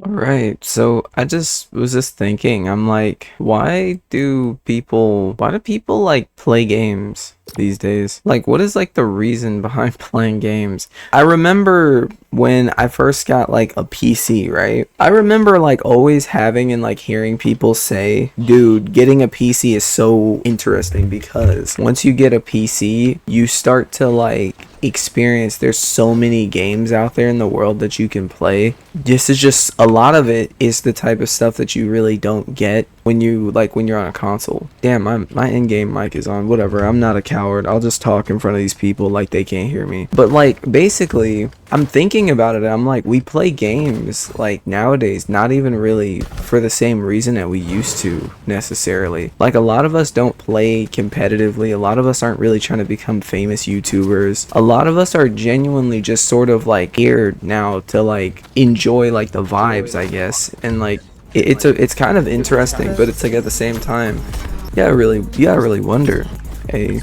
Right. So I just was just thinking, I'm like, why do people like play games these days? Like, what is like the reason behind playing games? I remember when I first got like a PC, right? I remember like always having and like hearing people say, dude, getting a PC is so interesting because once you get a PC, you start to like experience there's so many games out there in the world that you can play. This is just a lot of it is the type of stuff that you really don't get when you're on a console. Damn, my in-game mic is on. Whatever, I'm not a coward. I'll just talk in front of these people like they can't hear me. But like basically I'm thinking about it, I'm like, we play games like nowadays not even really for the same reason that we used to necessarily. Like a lot of us don't play competitively. A lot of us aren't really trying to become famous YouTubers. A lot of us are genuinely just sort of like here now to like enjoy like the vibes, I guess. And like it's kind of interesting, but it's like at the same time, you gotta really wonder. Hey,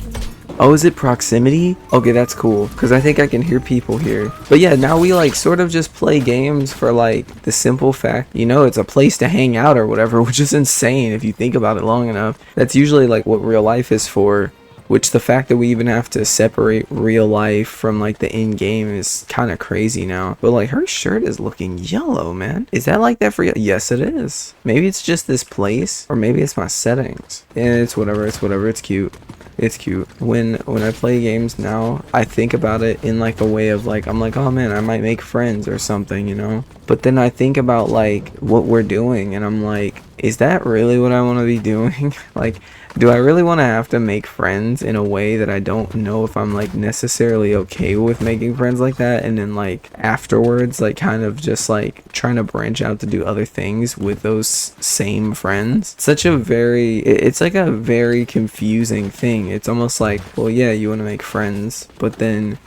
oh, is it proximity? Okay, that's cool, because I think I can hear people here. But yeah, now we like sort of just play games for like the simple fact, it's a place to hang out or whatever, which is insane if you think about it long enough. That's usually like what real life is for. Which the fact that we even have to separate real life from like the in game is kind of crazy now. But like her shirt is looking yellow, man. Is that like that for you? Yes, it is. Maybe it's just this place, or maybe it's my settings. Yeah, it's whatever. It's whatever. It's cute. It's cute. When I play games now, I think about it in like a way of like I'm like, oh man, I might make friends or something. But then I think about like what we're doing, and I'm like, is that really what I want to be doing? Like, do I really want to have to make friends in a way that I don't know if I'm like necessarily okay with making friends like that, and then like afterwards like kind of just like trying to branch out to do other things with those same friends? It's like a very confusing thing. It's almost like, well, yeah, you want to make friends, but then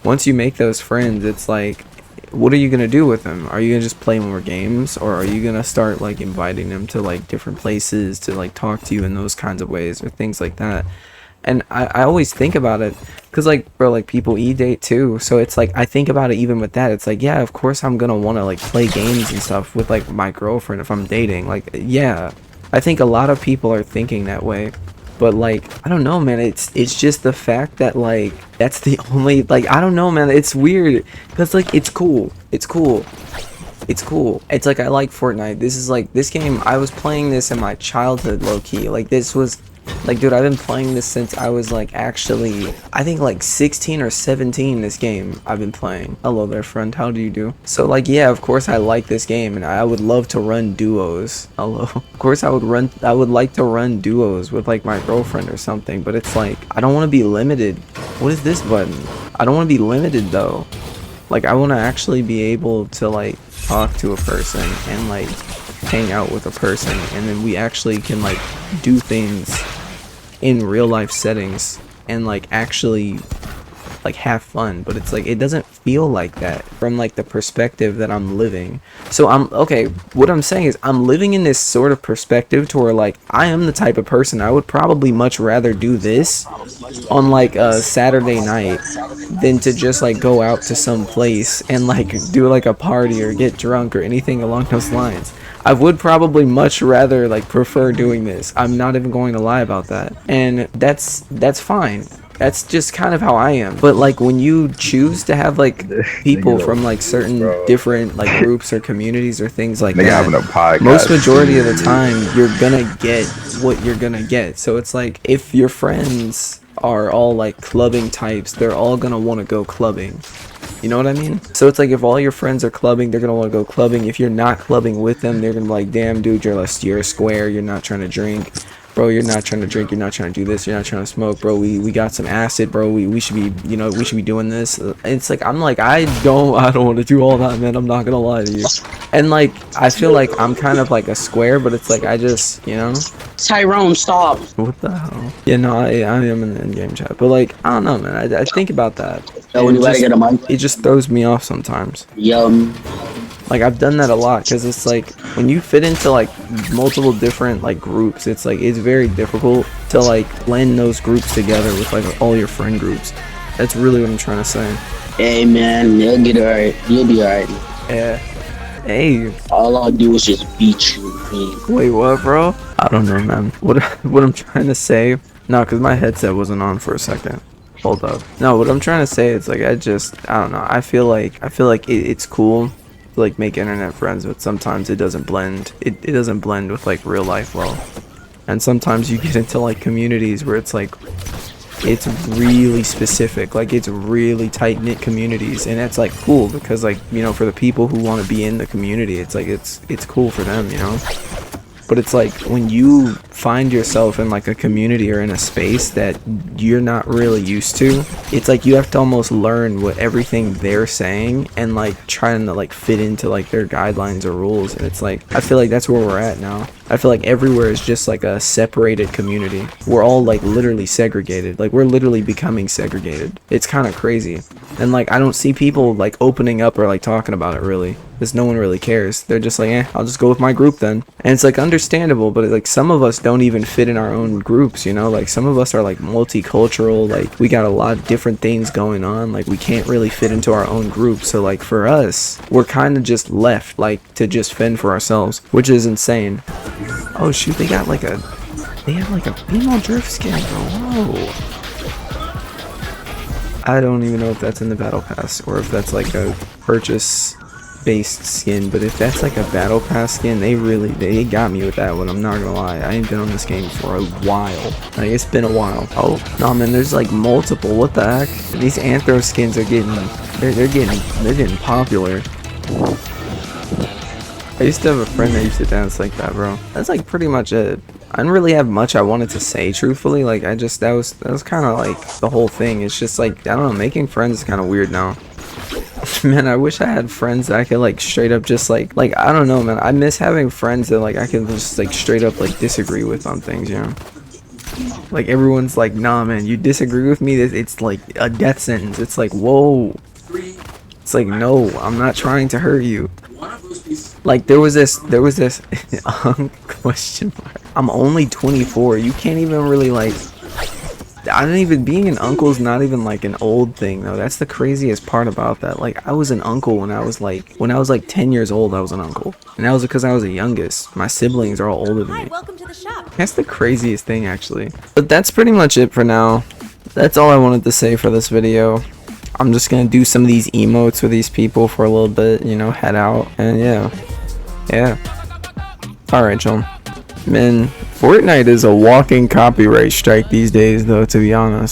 once you make those friends, it's like, what are you gonna do with them? Are you gonna just play more games, or are you gonna start like inviting them to like different places to like talk to you in those kinds of ways or things like that? And I always think about it because like bro, like people e-date too, so it's like I think about it even with that. It's like, yeah, of course I'm gonna want to like play games and stuff with like my girlfriend if I'm dating. Like, yeah, I think a lot of people are thinking that way. But like, I don't know, man. It's just the fact that like that's the only, like, I don't know, man. It's weird because like it's cool. It's cool. It's cool. It's like I like Fortnite. This is like this game. I was playing this in my childhood, low key. Like this was like, dude, I've been playing this since I was like actually, I think like 16 or 17. This game I've been playing. Hello there, friend. How do you do? So like, yeah, of course I like this game, and I would love to run duos. Hello. Of course I would like to run duos with like my girlfriend or something. But it's like I don't want to be limited. What is this button? I don't want to be limited though. Like I want to actually be able to like talk to a person and like hang out with a person, and then we actually can like do things in real life settings and like actually like have fun. But it's like it doesn't feel like that from like the perspective that I'm living. So I'm okay, what I'm saying is I'm living in this sort of perspective to where like I am the type of person I would probably much rather do this on like a Saturday night than to just like go out to some place and like do like a party or get drunk or anything along those lines. I would probably much rather like prefer doing this. I'm not even going to lie about that. And that's fine. That's just kind of how I am. But like when you choose to have like people Nigga, from like certain bro. different like groups or communities or things like Nigga having a that, most podcast. majority of the time you're gonna get what you're gonna get. So it's like if your friends are all like clubbing types, they're all gonna want to go clubbing. You know what I mean? So it's like if all your friends are clubbing, they're gonna want to go clubbing. If you're not clubbing with them, they're gonna be like, damn dude, you're a square, you're not trying to drink. Bro, you're not trying to drink, you're not trying to do this, you're not trying to smoke, bro. We got some acid, bro. We should be, we should be doing this. It's like I'm like I don't want to do all that, man. I'm not gonna lie to you. And like I feel like I'm kind of like a square, but it's like I just, Tyrone, stop. what the hell? Yeah, no, I am in the in-game chat, but like I don't know, man. I think about that. Yo, when you better get a mic. It just throws me off sometimes. Yo, Like I've done that a lot because it's like when you fit into like multiple different like groups, it's like it's very difficult to like blend those groups together with like all your friend groups. That's really what I'm trying to say. hey man, you'll get alright. You'll be alright. Yeah. Hey, All I do is just beat you, man. wait, what, bro? I don't know, man. What I'm trying to say? No, because my headset wasn't on for a second. Hold up. No, what I'm trying to say is like I don't know. I feel like it's cool to like make internet friends, but sometimes it doesn't blend. It doesn't blend with like real life well. And sometimes you get into like communities where it's like it's really specific, like it's really tight knit communities, and it's like cool because like, you know, for the people who want to be in the community, it's like it's cool for them, you know. But it's like when you find yourself in like a community or in a space that you're not really used to, it's like you have to almost learn what everything they're saying and like trying to like fit into like their guidelines or rules. And it's like I feel like that's where we're at now. I feel like everywhere is just like a separated community. We're all like literally segregated. Like we're literally becoming segregated. It's kind of crazy. And like I don't see people like opening up or like talking about it really, because no one really cares. They're just like, I'll just go with my group then. And it's like understandable, but like some of us don't even fit in our own groups, you know. Like some of us are like multicultural, like we got a lot of different things going on, like we can't really fit into our own group. So like for us, we're kind of just left like to just fend for ourselves, which is insane. Oh shoot, they have like a female drift skin, bro. Whoa. I don't even know if that's in the battle pass or if that's like a purchase based skin, but if that's like a battle pass skin, they got me with that one. I'm not gonna lie, I ain't been on this game for a while. Like it's been a while. Oh no, man, there's like multiple. What the heck? These anthro skins are they're getting popular. I used to have a friend that used to dance like that, bro. That's like pretty much it. I didn't really have much I wanted to say, truthfully. Like that was kind of like the whole thing. It's just like, I don't know, making friends is kind of weird now. Man, I wish I had friends that I could like straight up just like I don't know, man. I miss having friends that like I can just like straight up like disagree with on things, you know. Like everyone's like, nah, man, you disagree with me, it's like a death sentence. It's like, whoa. It's like, no, I'm not trying to hurt you. Like there was this question mark. I'm only 24. You can't even really like, I don't even, being an uncle is not even like an old thing though. That's the craziest part about that. Like I was an uncle when I was like 10 years old. I was an uncle, and that was because I was the youngest. My siblings are all older than me. Welcome to the shop. That's the craziest thing actually. But that's pretty much it for now. That's all I wanted to say for this video. I'm just gonna do some of these emotes with these people for a little bit, you know, head out, and yeah. Alright, John. Man, Fortnite is a walking copyright strike these days, though, to be honest.